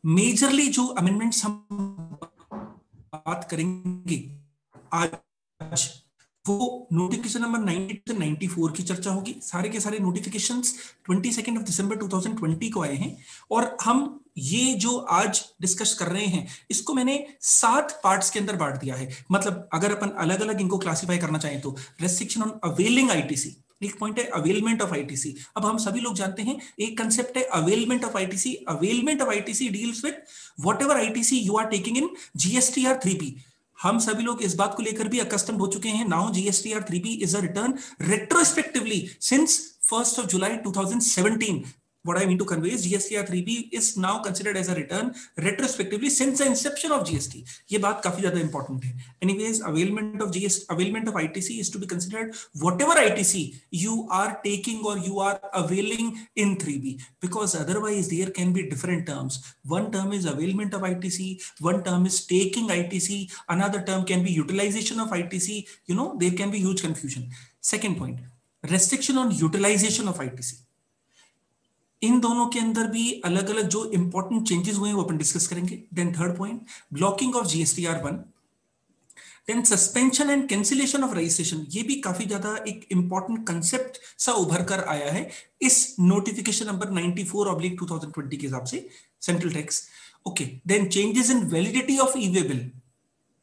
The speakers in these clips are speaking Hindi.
मेजरली जो अमेंडमेंट्स हम बात करेंगे आज, वो नोटिफिकेशन नंबर 90 से 94 की चर्चा होगी। सारे के सारे नोटिफिकेशंस 22 दिसंबर 2020 को आए हैं, और हम ये जो आज डिस्कस कर रहे हैं इसको मैंने 7 पार्ट्स के अंदर बांट दिया है। मतलब अगर अपन अलग अलग इनको क्लासिफाई करना चाहें तो रेस्ट्रिक्शन ऑन अवेलिंग आईटीसी, एक पॉइंट है अवेलमेंट ऑफ आईटीसी। अब हम सभी लोग जानते हैं एक कंसेप्ट है availment of ITC. Availment of ITC deals with whatever ITC you are taking in GSTR 3B। हम सभी लोग इस बात को लेकर भी अकस्टम्ड हो चुके हैं। Now GSTR 3B is a return retrospectively since 1st of July 2017. What I mean to convey is GSTR 3B is now considered as a return retrospectively since the inception of GST. ये बात काफी ज्यादा इंपॉर्टेंट है। Anyways, availment of ITC is to be considered whatever ITC you are taking or you are availing in 3B, because otherwise there can be different terms. One term is availment of ITC, one term is taking ITC, another term can be utilization of ITC. You know, there can be huge confusion. Second point, restriction on utilization of ITC. इन दोनों के अंदर भी अलग अलग जो इंपॉर्टेंट चेंजेस हुए हैं वो अपन डिस्कस करेंगे। Then third point, blocking of GSTR 1। Then suspension and cancellation of registration, ये भी काफी ज्यादा एक इंपॉर्टेंट कंसेप्ट सा उभर कर आया है इस नोटिफिकेशन नंबर 94/2020 के हिसाब से, central tax. Okay, then changes in validity of e way bill.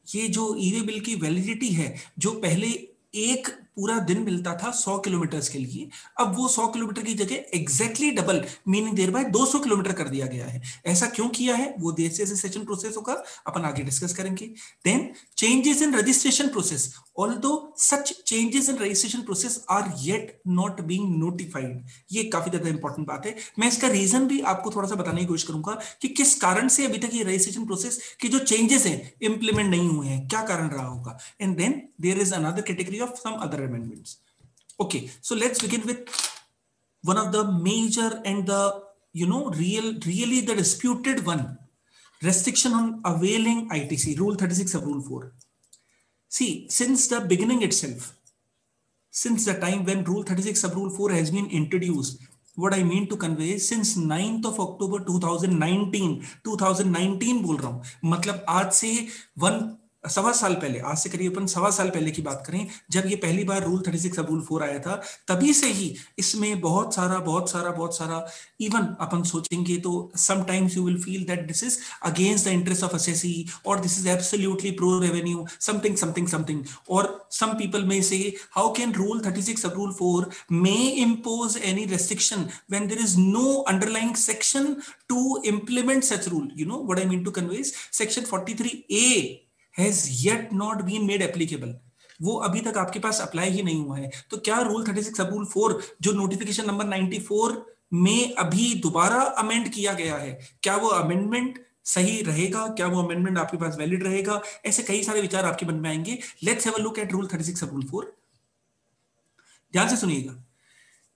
ये जो ई-वे बिल की वैलिडिटी है, जो पहले एक पूरा दिन मिलता था 100 किलोमीटर के लिए, अब वो 100 किलोमीटर की जगह exactly double meaning there by 200 kilometre कर दिया गया है। ऐसा क्यों किया है वो जैसे जैसे सेशन प्रोसेस होगा अपन आगे डिस्कस करेंगे। Then changes in registration process, although such changes in registration process are yet not being notified. ये काफी ज्यादा इंपॉर्टेंट बात है। मैं इसका रीजन भी आपको थोड़ा सा बताने की कोशिश करूंगा कि किस कारण से अभी तक ये रजिस्ट्रेशन प्रोसेस के जो चेंजेस हैं इंप्लीमेंट नहीं हुए हैं, क्या कारण रहा होगा। And then there is another category of some other amendments. Okay, so let's begin with one of the major and the really the disputed one, restriction on availing ITC, Rule 36 of Rule 4. See, since the beginning itself, since the time when Rule 36 of Rule 4 has been introduced, what I mean to convey is since 9th of October 2019 बोल रहा हूं, मतलब आज से सवा साल पहले, आज से करीबन सवा साल पहले की बात करें, जब ये पहली बार रूल 36 रूल 4 आया था, तभी से ही इसमें बहुत सारा इवन अपन सोचेंगे तो sometimes you will feel that this is against the interest of assessee और this is absolutely pro revenue something, और some people may say how can rule 36 rule 4 may impose any restriction when there is no underlying section to implement such rule. You know what I mean to convey is section 43A has yet not been made applicable. वो अभी तक आपके पास अप्लाई ही नहीं हुआ है। तो क्या रूल 36 रूल 4 जो नोटिफिकेशन नंबर 94 में अभी दोबारा अमेंड किया गया है, क्या वो अमेंडमेंट सही रहेगा? क्या वो अमेंडमेंट आपके पास वैलिड रहेगा? ऐसे कई सारे विचार आपके मन में आएंगे। Let's have a look at rule 36 rule 4। ध्यान से सुनिएगा।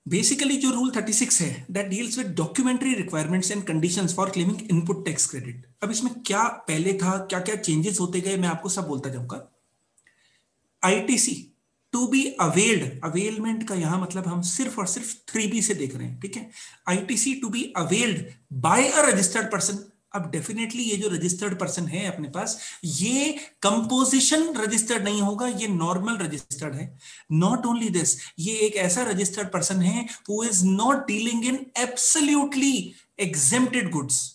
बेसिकली जो रूल 36 है that deals with documentary requirements and conditions for claiming input tax credit. अब इसमें क्या पहले था, क्या क्या चेंजेस होते गए, मैं आपको सब बोलता जाऊंगा। ITC to be availed, availment का यहां मतलब हम सिर्फ और सिर्फ 3B से देख रहे हैं, ठीक है। ITC to be availed by a registered person. अब डेफिनेटली ये जो रजिस्टर्ड पर्सन है अपने पास, ये कंपोजिशन रजिस्टर्ड नहीं होगा, ये नॉर्मल रजिस्टर्ड है। नॉट ओनली दिस, ये एक ऐसा रजिस्टर्ड पर्सन है who is not dealing in absolutely exempted goods.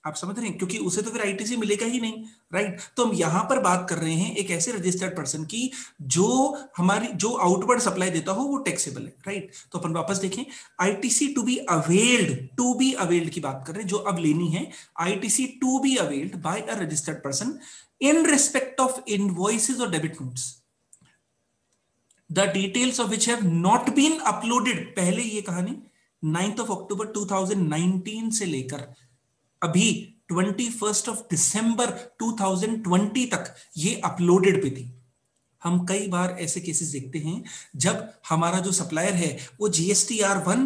आप समझ रहे हैं, क्योंकि उसे तो फिर आईटीसी मिलेगा ही नहीं, राइट। तो हम यहां पर बात कर रहे हैं एक ऐसे रजिस्टर्ड पर्सन की जो हमारी जो आउटवर्ड सप्लाई देता हो वो टैक्सेबल है, राइट। तो अपन वापस देखें, आईटीसी टू बी अवेल्ड की बात कर रहे हैं, जो अब लेनी है। ITC to be availed by a registered person in respect of invoices और debit notes, the details of which have not been uploaded. पहले ये कहानी 9th of October 2019 से लेकर अभी 21st of December 2020 तक ये अपलोडेड पे थी। हम कई बार ऐसे केसेस देखते हैं जब हमारा जो सप्लायर है वो जीएसटीआर 1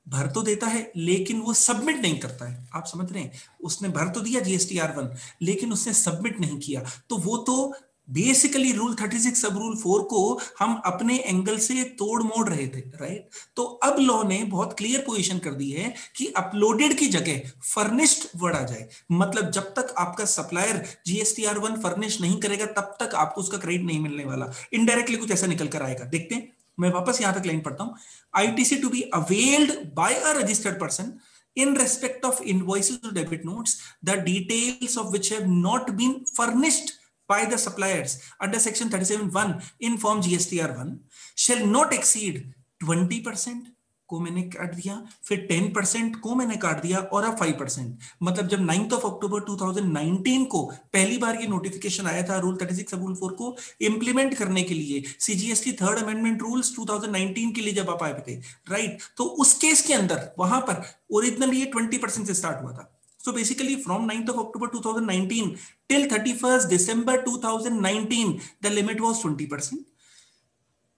भर तो देता है लेकिन वो सबमिट नहीं करता है। आप समझ रहे हैं, उसने भर तो दिया जीएसटीआर 1 लेकिन उसने सबमिट नहीं किया, तो वो तो बेसिकली रूल 36 सब रूल 4 को हम अपने एंगल से तोड़ मोड़ रहे थे, राइट। तो अब लॉ ने बहुत क्लियर पोजीशन कर दी है कि अपलोडेड की जगह फर्निश्ड वर्ड आ जाए। मतलब जब तक आपका सप्लायर GSTR1 फर्निश नहीं करेगा तब तक आपको उसका क्रेडिट नहीं मिलने वाला। इनडायरेक्टली कुछ ऐसा निकल कर आएगा, देखते हैं। मैं वापस यहां तक लाइन पढ़ता हूं। ITC to be availed by a registered person in respect of invoices or debit notes, the details of which have not been furnished by the suppliers under section 37(1) in form GSTR1 shall not exceed 20% को मैंने काट दिया, फिर 10% को मैंने काट दिया, और अब 5%। मतलब जब 9 अक्टूबर 2019 को पहली बार ये नोटिफिकेशन आया था रूल 36 सब रूल 4 को इंप्लीमेंट करने के लिए, CGST थर्ड अमेंडमेंट रूल्स 2019 के लिए जब आप आए थे, राइट, तो उस केस के अंदर वहां पर ओरिजिनली ये 20% से स्टार्ट हुआ था। So basically from 9th of October 2019 till 31st December 2019 the limit was 20%.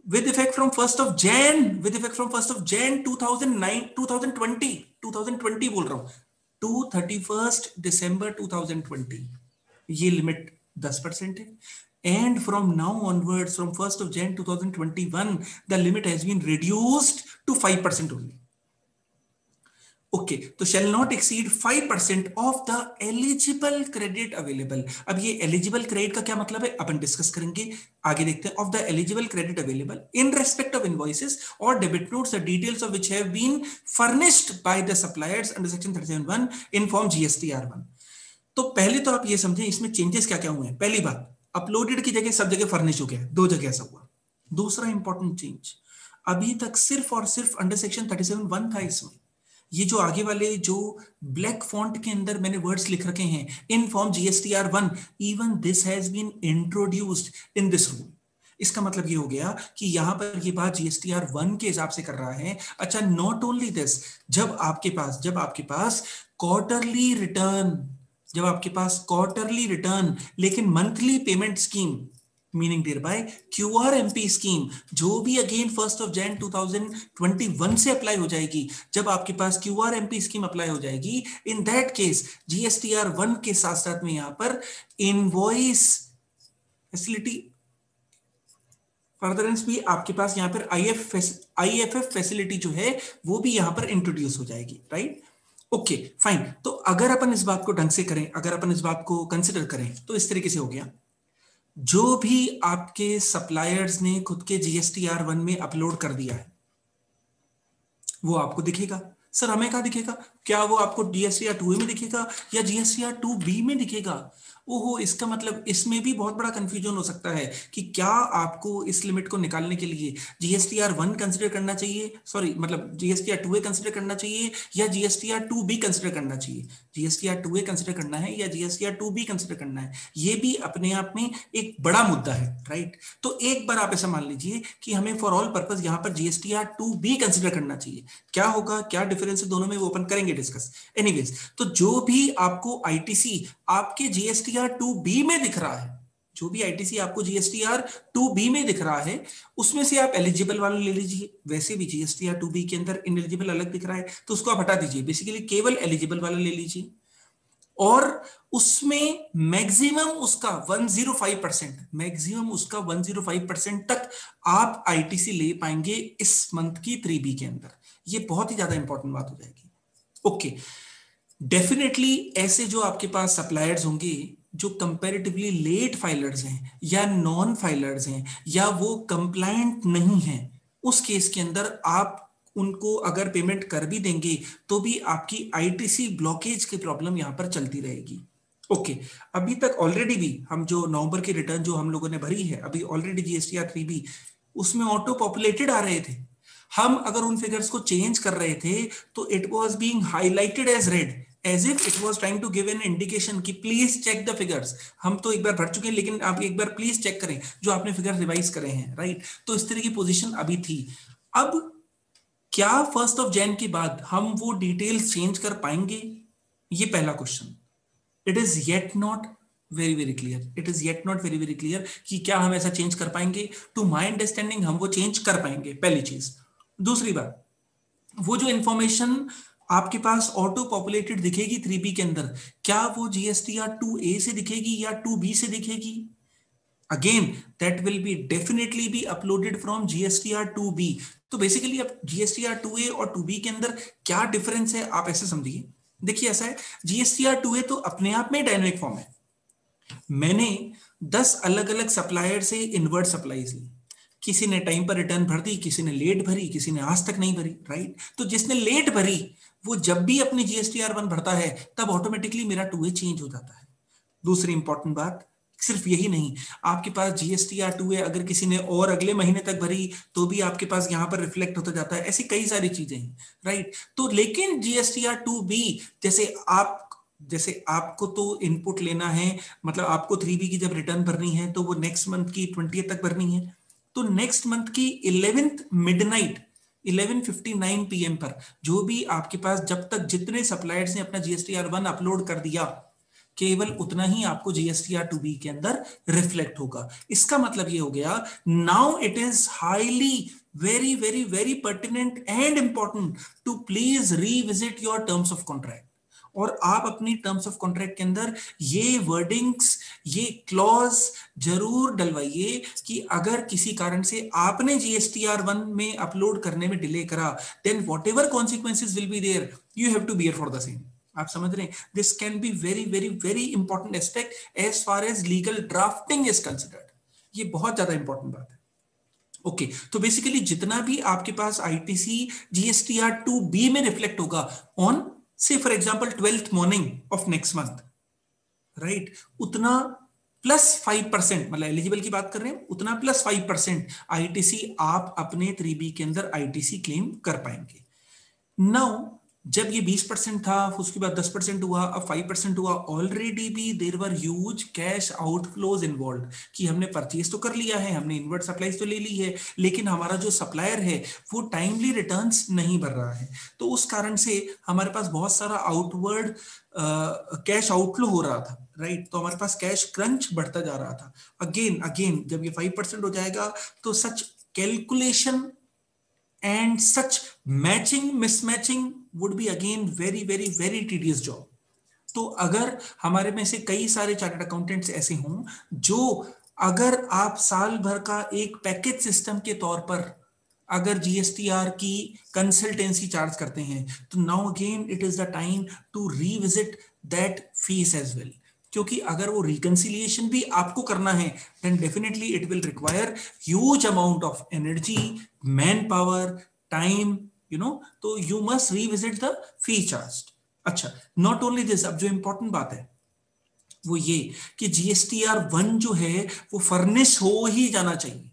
With effect from 1st of Jan 2020 बोल रहा हूं, to 31st December 2020 ये लिमिट 10% है। And from now onwards, from 1st of Jan 2021, the limit has been reduced to 5% only. Okay, तो shall not exceed 5% of the eligible credit available। अब ये eligible credit का क्या मतलब है अपन डिस्कस करेंगे, आगे देखते हैं। of the eligible credit available in respect of invoices or debit notes the details of which have been furnished by the suppliers under section 37(1) in form GSTR1। तो पहले तो आप ये समझें इसमें चेंजेस क्या क्या हुए हैं। पहली बात, अपलोडेड की जगह सब जगह फर्निश हो गया, दो जगह ऐसा हुआ। दूसरा इंपॉर्टेंट चेंज, अभी तक सिर्फ और सिर्फ अंडर सेक्शन 37(1) था। इसमें ये जो आगे वाले जो ब्लैक फॉन्ट के अंदर मैंने वर्ड्स लिख रखे हैं in form GSTR1, even this has been introduced in this rule. इसका मतलब ये हो गया कि यहां पर ये बात GSTR1 के हिसाब से कर रहा है। अच्छा, नॉट ओनली दिस, जब आपके पास क्वार्टरली रिटर्न लेकिन monthly payment scheme, meaning thereby QRMP scheme, जो भी अगेन 1st of Jan 2021 से अप्लाई हो जाएगी, जब आपके पास QRMP स्कीम अप्लाई हो जाएगी, इन दैट केस GSTR1 के साथ साथ में यहां पर इनवॉइस फैसिलिटी फर्दरेंस भी आपके पास यहां पर IFF फैसिलिटी जो है वो भी यहां पर इंट्रोड्यूस हो जाएगी, राइट। Okay fine. तो अगर अपन इस बात को ढंग से करें, अगर अपन इस बात को कंसिडर करें तो इस तरीके से हो गया, जो भी आपके सप्लायर्स ने खुद के GSTR1 में अपलोड कर दिया है वो आपको दिखेगा। सर हमें कहां दिखेगा? क्या वो आपको GSTR2A में दिखेगा या GSTR2B में दिखेगा? ओहो, इसका मतलब इसमें भी बहुत बड़ा कंफ्यूजन हो सकता है कि क्या आपको इस लिमिट को निकालने के लिए GSTR1 कंसिडर करना चाहिए, सॉरी मतलब GSTR2A कंसिडर करना चाहिए या GSTR2B कंसिडर करना चाहिए। GSTR2A कंसिडर करना है या GSTR2B कंसिडर करना है, ये भी अपने आप में एक बड़ा मुद्दा है, राइट। तो एक बार आप ऐसा मान लीजिए कि हमें फॉर ऑल पर्पस यहां पर GSTR2B कंसिडर करना चाहिए। क्या होगा, क्या डिफरेंस है दोनों में, वो अपन करेंगे डिस्कस। एनीवेज, तो जो भी आपको ITC आपके GSTR2B में दिख रहा है, जो भी ITC आपको GSTR2B में दिख रहा है, उसमें से आप एलिजिबल वाला ले लीजिए। वैसे भी GSTR2B के अंदर इनएलिजिबल अलग दिख रहा है तो उसको आप हटा दीजिए, बेसिकली केवल एलिजिबल वाला ले लीजिए। और उसमें मैक्सिमम उसका 105% तक आप ITC ले पाएंगे इस मंथ की 3B के अंदर। ये बहुत ही ज्यादा इंपॉर्टेंट बात हो जाएगी। ओके, डेफिनेटली ऐसे जो आपके पास सप्लायर्स होंगे जो कंपैरेटिवली लेट फाइलर्स हैं या नॉन फाइलर्स हैं या वो कंप्लायंट नहीं हैं, उस केस के अंदर आप उनको अगर पेमेंट कर भी देंगे तो भी आपकी ITC ब्लॉकेज की प्रॉब्लम यहां पर चलती रहेगी। ओके, अभी तक ऑलरेडी भी हम जो नवंबर की रिटर्न जो हम लोगों ने भरी है, अभी ऑलरेडी GSTR3B उसमें ऑटो पॉपुलेटेड आ रहे थे। हम अगर उन फिगर्स को चेंज कर रहे थे तो it was being highlighted as red, as if it was trying to give an indication कि प्लीज चेक द फिगर्स। हम तो एक बार भर चुके हैं लेकिन आप एक बार प्लीज चेक करें जो आपने फिगर रिवाइज करे हैं, राइट। तो इस तरह की पोजीशन अभी थी। अब क्या 1st of Jan के बाद हम वो डिटेल्स चेंज कर पाएंगे, ये पहला question. It is yet not very clear कि क्या हम ऐसा चेंज कर पाएंगे। टू माई अंडरस्टैंडिंग हम वो चेंज कर पाएंगे, पहली चीज। दूसरी बात, वो जो इंफॉर्मेशन आपके पास ऑटो पॉपुलेटेड दिखेगी 3B के अंदर, क्या वो GSTR2A से दिखेगी या 2B से दिखेगी? again that will be definitely be uploaded from GSTR 2B. तो बेसिकली अब GSTR 2A और 2B के अंदर क्या डिफरेंस है आप ऐसे समझिए। देखिए ऐसा है, GSTR 2A तो अपने आप में डायनामिक फॉर्म है। मैंने 10 अलग अलग सप्लायर से इनवर्ट सप्लाईज ली, किसी ने टाइम पर रिटर्न भर दी, किसी ने लेट भरी, किसी ने आज तक नहीं भरी, राइट। तो जिसने लेट भरी वो जब भी अपनी GSTR 1 भरता है तब ऑटोमेटिकली मेरा 2A चेंज हो जाता है। दूसरी इंपॉर्टेंट बात, सिर्फ यही नहीं, आपके पास GSTR 2A अगर किसी ने और अगले महीने तक भरी तो भी आपके पास यहां पर रिफ्लेक्ट होता जाता है। ऐसी कई सारी चीजें हैं, राइट। तो लेकिन GSTR 2B जैसे आपको तो इनपुट लेना है, मतलब आपको 3B की जब रिटर्न भरनी है तो वो नेक्स्ट मंथ की 20 तक भरनी है। तो नेक्स्ट मंथ की 11th मिडनाइट 11:59 PM पर जो भी आपके पास, जब तक जितने सप्लायर्स ने अपना GSTR 1 अपलोड कर दिया, केवल उतना ही आपको GSTR 2B के अंदर रिफ्लेक्ट होगा। इसका मतलब ये हो गया, now it is highly very very very pertinent and important to please revisit your terms of contract. और आप अपनी टर्म्स ऑफ कॉन्ट्रैक्ट के अंदर ये वर्डिंग्स, ये क्लॉज जरूर डलवाइए कि अगर किसी कारण से आपने GSTR 1 में अपलोड करने में डिले करा, then whatever consequences will be there, you have to bear for the same. आप समझ रहे हैं, this can be very very very important aspect as far as legal drafting is considered. ये बहुत ज्यादा इंपॉर्टेंट बात है। ओके तो बेसिकली जितना भी आपके पास ITC GSTR 2B में रिफ्लेक्ट होगा ऑन से for example 12th morning of next month, right, उतना +5%, मतलब एलिजिबल की बात कर रहे हैं, उतना +5% ITC आप अपने 3B के अंदर ITC क्लेम कर पाएंगे। नाउ जब ये 20% था, उसके बाद 10% हुआ, अब 5% हुआ, ऑलरेडी भी there were huge cash outflows involve, कि हमने परचेज तो कर लिया है, हमने इनवर्ट सप्लाईज तो ले ली है, लेकिन हमारा जो सप्लायर है वो टाइमली रिटर्न्स नहीं भर रहा है। तो उस कारण से हमारे पास बहुत सारा आउटवर्ड कैश आउटफ्लो हो रहा था, राइट। तो हमारे पास कैश क्रंच बढ़ता जा रहा था। अगेन अगेन जब ये 5% हो जाएगा तो सच calculation and such matching mismatching would be again very very very tedious job। तो अगर हमारे में से कई सारे चार्टर्ड अकाउंटेंट्स ऐसे हों जो, अगर आप साल भर का एक पैकेज सिस्टम के तौर पर अगर GSTR की कंसल्टेंसी चार्ज करते हैं, तो now again it is the time to revisit that fees as well. क्योंकि अगर वो रिकंसिलिएशन भी आपको करना है, then definitely it will require huge amount of energy, man power, time, तो you must revisit the fee charge. अच्छा, नॉट ओनली दिस, अब जो इंपॉर्टेंट बात है वो ये कि GSTR 1 जो है वो फर्निश हो ही जाना चाहिए।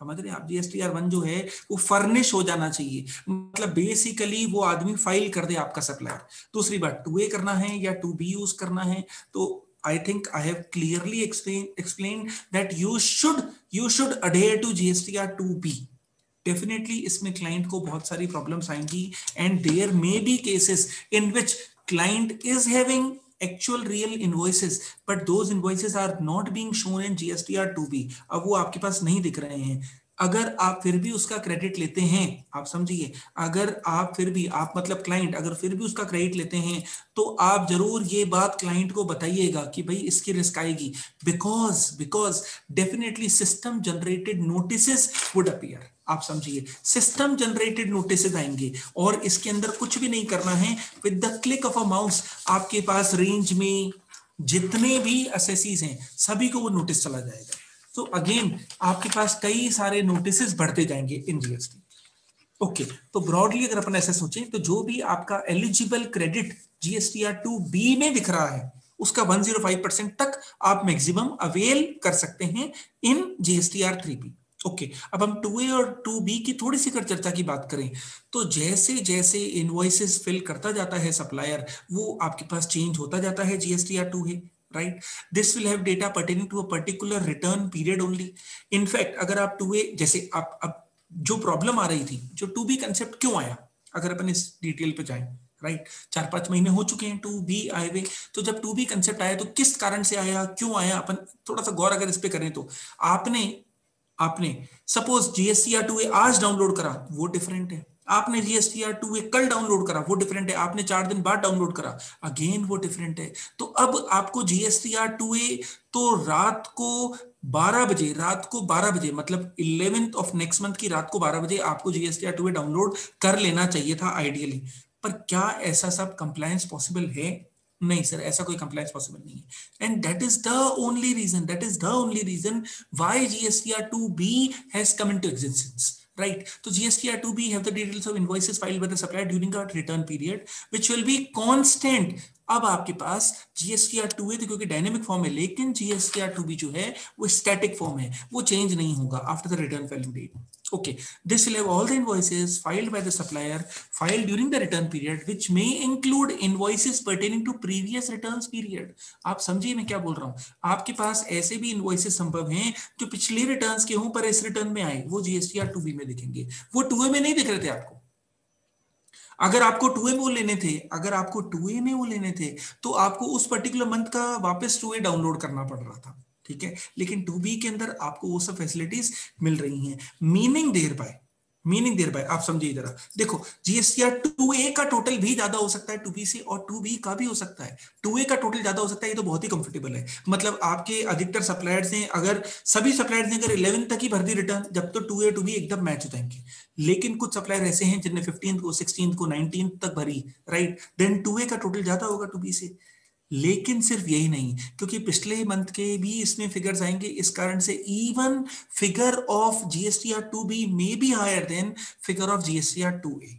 समझ रहे हैं आप, GSTR 1 जो है वो फर्निश हो जाना चाहिए, मतलब बेसिकली वो आदमी फाइल कर दे आपका सप्लायर। दूसरी बात, 2A करना है या 2B यूज करना है, तो I think I have clearly explained that you should adhere to GSTR 2B। Definitely इसमें क्लाइंट को बहुत सारी प्रॉब्लम्स आएंगी, and there may be cases in which client is having actual real invoices but those invoices are not being shown in GSTR 2B। अब वो आपके पास नहीं दिख रहे हैं, अगर आप फिर भी उसका क्रेडिट लेते हैं, आप समझिए, अगर आप फिर भी, आप मतलब क्लाइंट अगर फिर भी उसका क्रेडिट लेते हैं, तो आप जरूर ये बात क्लाइंट को बताइएगा कि भाई इसकी रिस्क आएगी, because definitely system generated notices would appear. आप समझिए, सिस्टम जनरेटेड नोटिसेस आएंगे और इसके अंदर कुछ भी नहीं करना है, with the click of a mouse आपके पास रेंज में जितने भी असेसीज हैं सभी को वो नोटिस चला जाएगा। तो अगेन आपके पास कई सारे नोटिसेस बढ़ते जाएंगे इन GST। ओके तो ब्रॉडली अगर अपन ऐसे सोचें, तो जो भी आपका एलिजिबल क्रेडिट GSTR 2B में दिख रहा है उसका 105% तक आप मैक्सिमम अवेल कर सकते हैं इन GSTR 3B। ओके अब हम 2A और 2B की थोड़ी सी चर्चा की बात करें, तो जैसे जैसे इनवॉइसेस फिल करता जाता है सप्लायर, वो आपके पास चेंज होता जाता है GSTR 2A, right? This will have data pertaining to a particular return period only। In fact, अगर आप 2A जैसे आप अब जो प्रॉब्लम आ रही थी, जो 2B कंसेप्ट क्यों आया, अगर अपन इस डिटेल पे जाएं, राइट, 4-5 महीने हो चुके हैं 2B आए हुए, तो जब 2B कंसेप्ट आया तो किस कारण से आया, क्यों आया, अपन थोड़ा सा गौर अगर इस पे करें तो आपने सपोज GSTR 2A आज डाउनलोड करा, वो डिफरेंट है, आपने GSTR 2A कल डाउनलोड करा, वो डिफरेंट है, आपने 4 दिन बाद डाउनलोड करा, अगेन वो डिफरेंट है। तो अब आपको GSTR 2A तो रात को 12 बजे, रात को 12 बजे, मतलब 11th ऑफ नेक्स्ट मंथ की रात को 12 बजे आपको जीएसटीआर 2 डाउनलोड कर लेना चाहिए था आइडियली। पर क्या ऐसा सब कंप्लायंस पॉसिबल है? नहीं सर, ऐसा कोई कंप्लायंस पॉसिबल नहीं है। And that is the only reason, that is the only reason why GSTR 2B has come into existence, right? So GSTR 2B have the details of invoices filed by the supplier during a return period which will be constant। अब आपके पास GSTR 2A तो क्योंकि डायनेमिक फॉर्म है, लेकिन GSTR 2B जो है वो स्टैटिक फॉर्म है, वो चेंज नहीं होगा after the return filing date. Okay, this will have all the invoices filed by the supplier filed during the return period, which may include invoices pertaining to previous returns period। आप समझिए मैं क्या बोल रहा हूं, आपके पास ऐसे भी इनवॉइसेस संभव हैं जो पिछले रिटर्न्स के हों पर इस रिटर्न में आए, वो जीएसटीआर 2B में दिखेंगे। वो 2A में नहीं दिख रहे थे आपको। अगर आपको 2A में वो लेने थे, अगर आपको 2A में वो लेने थे तो आपको उस पर्टिकुलर मंथ का वापस 2A डाउनलोड करना पड़ रहा था, ठीक है। लेकिन 2B के अंदर आपको वो सब फैसिलिटीज मिल रही हैं। मीनिंग देयर बाय आप समझिए जरा, देखो जीएसटीआर 2A का टोटल भी ज्यादा हो सकता है 2B से, और 2B का भी हो सकता है। 2A का टोटल ज्यादा हो सकता है, ये तो बहुत ही कंफर्टेबल है। मतलब आपके अधिकतर सप्लायर्स ने, अगर सभी सप्लायर्स ने अगर 11 तक ही भर दी रिटर्न, जब तो 2A 2B एकदम मैच हो जाएंगे। लेकिन कुछ सप्लायर ऐसे हैं जिनने 15th को, 16th को, 19th तक भरी, राइट, देन 2A का टोटल ज्यादा होगा 2B से। लेकिन सिर्फ यही नहीं, क्योंकि पिछले मंथ के भी इसमें फिगर्स आएंगे, इस कारण से even figure of GSTR 2B may be higher than figure of GSTR 2A।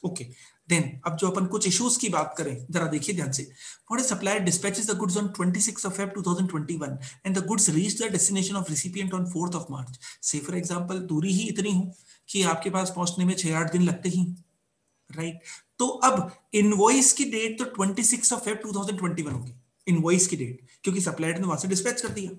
Okay, then अब जो अपन कुछ इश्यूज की बात करें, जरा देखिए ध्यान से। What is supplier dispatches the goods on 26 of Feb 2021 and the goods reach the destination of recipient on 4th of March। से फॉर एग्जांपल दूरी ही इतनी हो कि आपके पास पहुंचने में 6-8 दिन लगते ही, राइट। तो अब इनवॉइस की डेट तो 26 of Feb 2021 होगी, इनवॉइस की डेट, क्योंकि सप्लायर ने वहां से डिस्पैच कर दिया।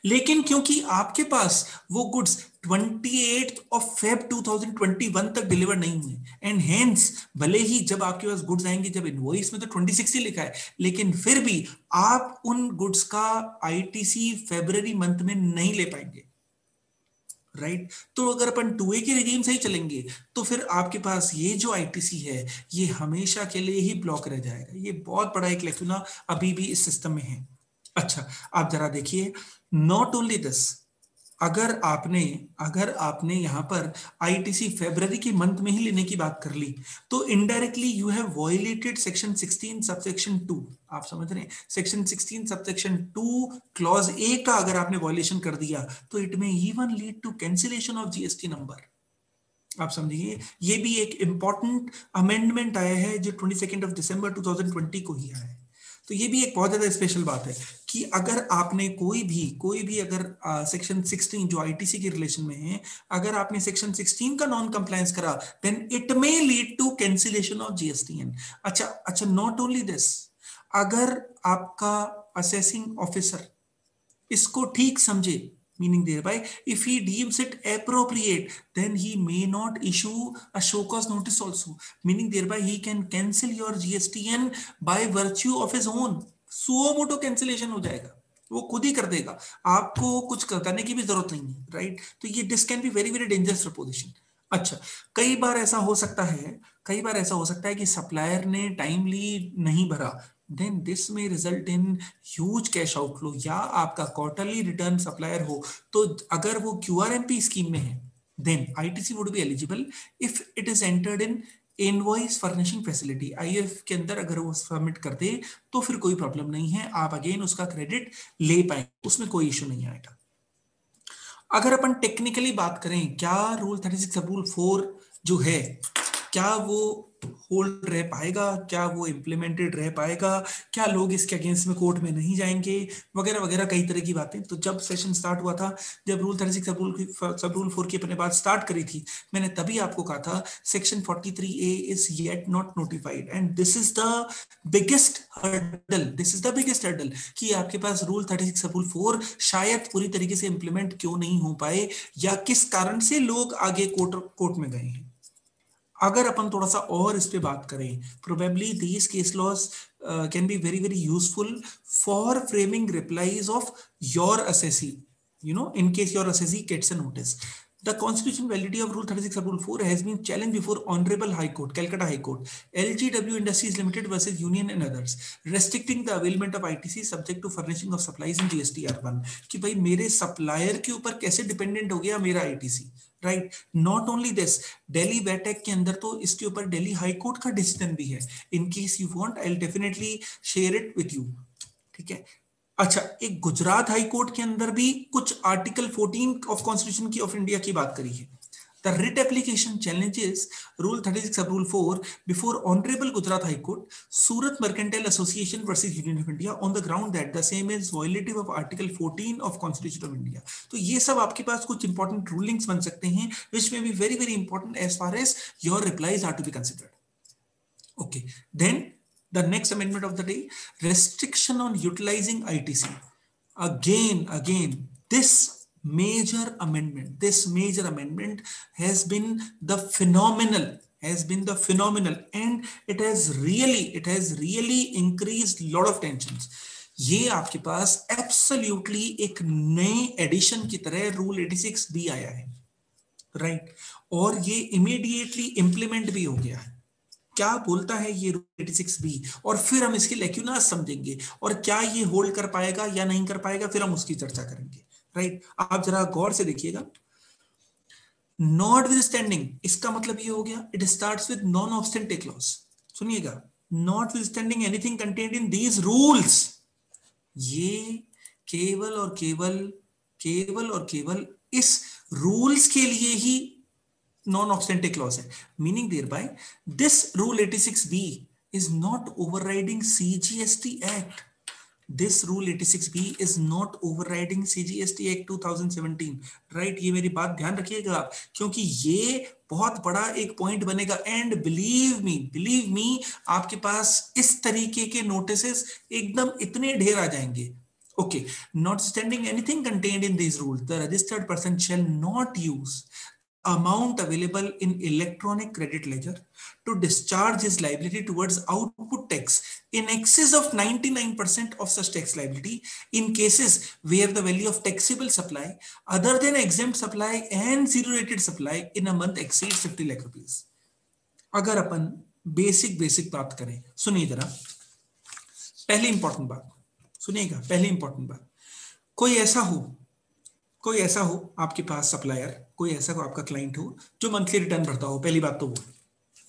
लेकिन क्योंकि आपके पास वो गुड्स 28 of Feb 2021 तक डिलीवर नहीं हुए, एंड हेंस भले ही जब आपके पास गुड्स आएंगे, जब इनवॉइस में तो 26 ही लिखा है, लेकिन फिर भी आप उन गुड्स का आईटीसी फरवरी मंथ में नहीं ले पाएंगे, राइट। तो अगर अपन 2A के रिजीम से ही चलेंगे तो फिर आपके पास ये जो आईटीसी है ये हमेशा के लिए ही ब्लॉक रह जाएगा। ये बहुत बड़ा एक लैक्यूना अभी भी इस सिस्टम में है। अच्छा, आप जरा देखिए, नॉट ओनली दिस, अगर आपने यहां पर आईटीसी फरवरी के मंथ में ही लेने की बात कर ली तो indirectly you have violated section 16 subsection 2। आप समझ रहे हैं, सेक्शन 16 सबसेक्शन 2 क्लॉज ए का अगर आपने वायलेशन कर दिया तो it may even lead to cancellation of GST number. आप समझिए, ये भी एक इंपॉर्टेंट अमेंडमेंट आया है जो 22 दिसंबर 2020 को ही आया है। तो ये भी एक बहुत ज्यादा स्पेशल बात है कि अगर आपने कोई भी अगर सेक्शन 16 जो आईटीसी के रिलेशन में है, अगर आपने सेक्शन 16 का नॉन कंप्लायंस करा then it may lead to cancellation of GSTN. अच्छा, नॉट ओनली दिस, अगर आपका असेसिंग ऑफिसर इसको ठीक समझे, meaning thereby if he deems it appropriate then he may not issue a show cause notice also, meaning thereby he can cancel your GSTN by virtue of his own, suo motu cancellation हो जाएगा, वो खुद ही कर देगा, आपको कुछ करने की भी जरूरत नहीं है, राइट। तो ये this can be very very dangerous preposition. अच्छा, कई बार ऐसा हो सकता है कि सप्लायर ने टाइमली नहीं भरा, then this may result in huge cash outflow, या आपका क्वार्टरली रिटर्न सप्लायर हो तो अगर वो QRMP स्कीम में है then ITC would be eligible if it is entered in invoice furnishing facility, IF के अंदर अगर वो सबमिट कर दे तो फिर कोई प्रॉब्लम नहीं है, आप अगेन उसका क्रेडिट ले पाएंगे, उसमें कोई इश्यू नहीं आएगा। अगर अपन टेक्निकली बात करें, क्या रूल 36 सब रूल 4 जो है क्या वो होल्ड रह पाएगा, क्या वो इम्प्लीमेंटेड रह पाएगा, क्या लोग इसके अगेंस्ट में कोर्ट में नहीं जाएंगे, वगैरह वगैरह कई तरह की बातें। तो जब सेशन स्टार्ट हुआ था, जब रूल 36 सब रूल 4 की अपने बात स्टार्ट करी थी, मैंने तभी आपको कहा था section 43A is yet not notified and this is the biggest hurdle कि आपके पास रूल 36 सब रूल 4 शायद पूरी तरीके से इंप्लीमेंट क्यों नहीं हो पाए या किस कारण से लोग आगे कोर्ट में गए हैं। अगर अपन थोड़ा सा और इस पे बात करें, probably these case laws can be very very useful for framing replies of your assessee, in case your assessee gets a notice। The constitutional validity of Rule 36 of Rule 4 has been challenged before Honorable High Court, Calcutta High Court, LGW Industries Limited versus Union and others, restricting the availment of ITC subject to furnishing of supplies in GSTR1. कि भाई मेरे सप्लायर के ऊपर कैसे डिपेंडेंट हो गया मेरा ITC, right? Not only this, Delhi weight act के अंदर तो इसके ऊपर दिल्ली हाई कोर्ट का डिसीजन भी है. In case you want I will definitely share it with you. ठीक है. अच्छा, एक गुजरात हाई कोर्ट के अंदर भी कुछ आर्टिकल 14 ऑफ कॉन्स्टिट्यूशन की ऑफ इंडिया की बात करी है. The writ application challenges Rule 36 of Rule 4 before Honorable Gujarat High Court, Surat Mercantile Association versus Union of India on the ground that the same is violative of Article 14 of Constitution of India. तो ये सब आपके पास कुछ important rulings बन सकते हैं, which may be very very important as far as your replies are to be considered. Okay, then the next amendment of the day, restriction on utilizing ITC. Again, this major amendment has been the phenomenal, and it has really increased lot of tensions. ये आपके पास एब्सोल्युटली एक नए एडिशन की तरह रूल 86 भी आया है, राइट? और ये इमीडिएटली इंप्लीमेंट भी हो गया है. क्या बोलता है ये रूल 86 बी, और फिर हम इसके लेक्यूनास समझेंगे, और क्या ये होल्ड कर पाएगा या नहीं कर पाएगा, फिर हम उसकी चर्चा करेंगे, राइट? आप जरा गौर से देखिएगा. नॉटविथस्टैंडिंग, इसका मतलब ये हो गया, it starts with non obstante clause. सुनिएगा, notwithstanding anything contained in these rules, ये केवल और केवल इस रूल्स के लिए ही नॉन ऑब्स्टेंटे क्लॉज है. Meaning thereby this rule 86B is not overriding CGST Act. This rule 86B is not overriding CGST Act 2017, right? ये मेरी बात ध्यान रखिएगा, क्योंकि ये बहुत बड़ा एक पॉइंट बनेगा. एंड बिलीव मी आपके पास इस तरीके के नोटिसेस एकदम इतने ढेर आ जाएंगे. Okay, notwithstanding anything contained in these rules, the registered person shall not use amount available in electronic credit ledger to discharge his liability towards output tax in excess of 99% of such tax liability in cases where the value of taxable supply other than exempt supply and zero rated supply in a month exceeds 50 lakh rupees. अगर अपन बेसिक बात करें, सुनिए जरा, पहली इंपॉर्टेंट बात सुनिएगा, पहली इंपॉर्टेंट बात, कोई ऐसा हो आपके पास सप्लायर, कोई ऐसा को आपका क्लाइंट हो जो मंथली रिटर्न भरता हो. पहली बात तो वो.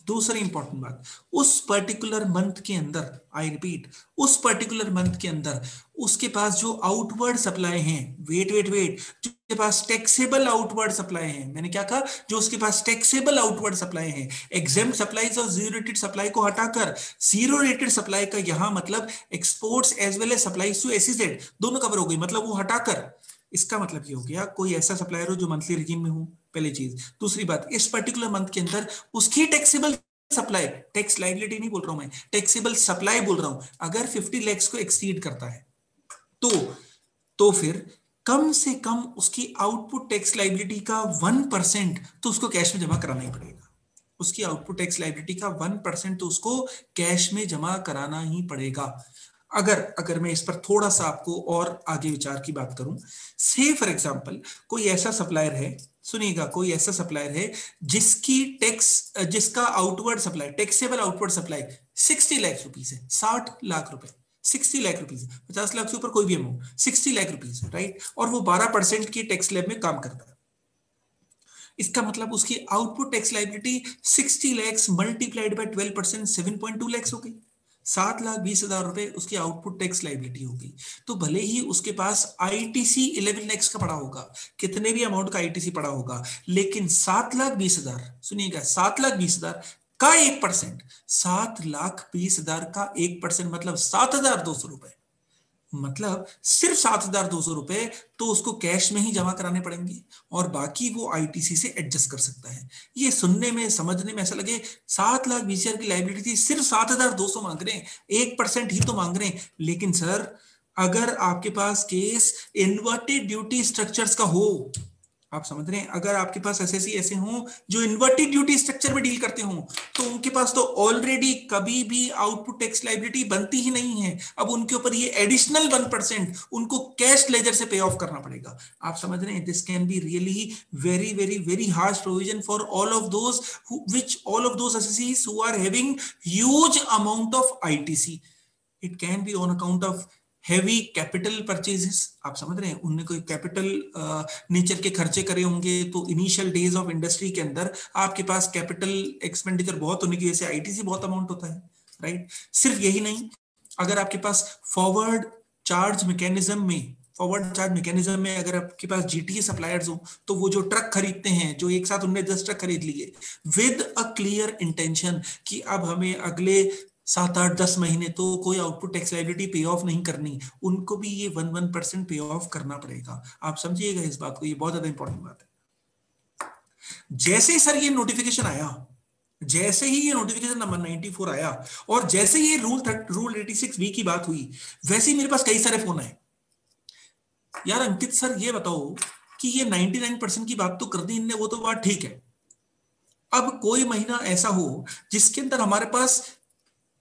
दूसरी इंपॉर्टेंट बात, उस पर्टिकुलर मंथ के अंदर, आई रिपीट, उस पर्टिकुलर मंथ के अंदर उसके पास जो आउटवर्ड सप्लाई हैं, वेट जो उसके पास टैक्सेबल आउटवर्ड सप्लाई हैं, मैंने क्या कहा, जो उसके पास टैक्सेबल आउटवर्ड सप्लाई हैं, एग्जेम्प्ट सप्लाईज और जीरो रेटेड सप्लाई को हटाकर जीरो रेटेड सप्लाई का यहां मतलब exports as well as supplies to SEZ दोनों कवर हो गई, मतलब वो हटाकर. इसका मतलब ये हो गया, कोई ऐसा सप्लायर हो जो मंथली रिजीम में हो, पहली चीज. दूसरी बात, इस पर्टिकुलर मंथ के अंदर उसकी टैक्सेबल सप्लाई, टैक्स लायबिलिटी नहीं बोल रहा हूं मैं, टैक्सेबल सप्लाई बोल रहा हूं, अगर 50 लाख को एक्सीड करता है तो फिर कम से कम उसकी आउटपुट टैक्स लायबिलिटी का 1% तो उसको कैश में जमा कराना ही पड़ेगा. उसकी आउटपुट टैक्स लायबिलिटी का 1% तो उसको कैश में जमा कराना ही पड़ेगा. अगर मैं इस पर थोड़ा सा आपको और आगे विचार की बात करूं, से फॉर एग्जांपल कोई ऐसा सप्लायर है, सुनिएगा, कोई ऐसा सप्लायर है जिसका outward supply, taxable outward supply 60 lakh rupees है, 60 लाख रुपए, 60 लाख रुपीस, 50 लाख से ऊपर कोई भी अमाउंट, 60 लाख रुपीस, राइट? और वो 12% की टैक्स स्लैब में काम करता है. इसका मतलब उसकी output tax liability 60 lakh multiplied by 12%, 7.2 lakh हो गई. 7,20,000 रुपए उसकी आउटपुट टैक्स लायबिलिटी होगी. तो भले ही उसके पास आईटीसी 11 लाख का पड़ा होगा, कितने भी अमाउंट का आईटीसी पड़ा होगा, लेकिन 7,20,000, सुनिएगा, 7,20,000 का 1%, 7,20,000 का 1% मतलब 7,200 रुपए, मतलब सिर्फ 7,200 रुपए तो उसको कैश में ही जमा कराने पड़ेंगे, और बाकी वो आईटीसी से एडजस्ट कर सकता है. ये सुनने में, समझने में ऐसा लगे 7,20,000 की लायबिलिटी थी, सिर्फ 7,200 मांग रहे हैं, 1% ही तो मांग रहे हैं. लेकिन सर, अगर आपके पास केस इन्वर्टेड ड्यूटी स्ट्रक्चर्स का हो, आप समझ रहे हैं? अगर आपके पास एसएससी ऐसे हों जो इन्वर्टेड ड्यूटी स्ट्रक्चर में डील करते हों, तो उनके पास तो ऑलरेडी कभी भी आउटपुट टैक्स लायबिलिटी बनती ही नहीं है। अब उनके ऊपर ये एडिशनल 1% उनको कैश लेजर से पे ऑफ करना पड़ेगा। आप समझ रहे हैं? This can be really very very very harsh provision for all of those assessees who are having huge amount of ITC. It can be on account of heavy capital purchases. आप समझ रहे हैं? उनने कोई कैपिटल नेचर के खर्चे करे होंगे, तो इनिशियल डेज ऑफ इंडस्ट्री के अंदर आपके पास कैपिटल एक्सपेंडिचर बहुत होने की वजह से आईटीसी बहुत अमाउंट होता है, राइट? सिर्फ यही नहीं, अगर आपके पास फॉरवर्ड चार्ज मैकेनिज्म में अगर आपके पास जीटीए सप्लायर्स हो, तो वो जो ट्रक खरीदते हैं, जो एक साथ उनने 10 ट्रक खरीद लिए विद अ क्लियर इंटेंशन कि अब हमें अगले 7 8 10 महीने तो कोई आउटपुट टैक्स लायबिलिटी पे ऑफ नहीं करनी, उनको भी ये 1% पे ऑफ करना पड़ेगा। आप समझिएगा इस बात को, ये बहुत ज्यादा इंपॉर्टेंट बात है। जैसे ही सर ये नोटिफिकेशन आया, जैसे ही ये नोटिफिकेशन नंबर 94 आया और जैसे ही रूल 86B की बात हुई, वैसे ही मेरे पास कई सारे फोन आए, यार अंकित सर ये बताओ कि ये 99% की बात तो कर दी इनने, वो तो बात ठीक है, अब कोई महीना ऐसा हो जिसके अंदर हमारे पास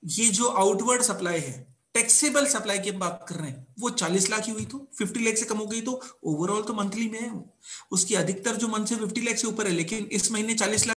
ये जो आउटवर्ड सप्लाई है, टैक्सेबल सप्लाई की हम बात कर रहे हैं, वो 40 लाख ही हुई तो 50 लाख से कम हो गई, तो ओवरऑल तो मंथली में है उसकी अधिकतर जो मंथ से 50 लाख से ऊपर है, लेकिन इस महीने 40 लाख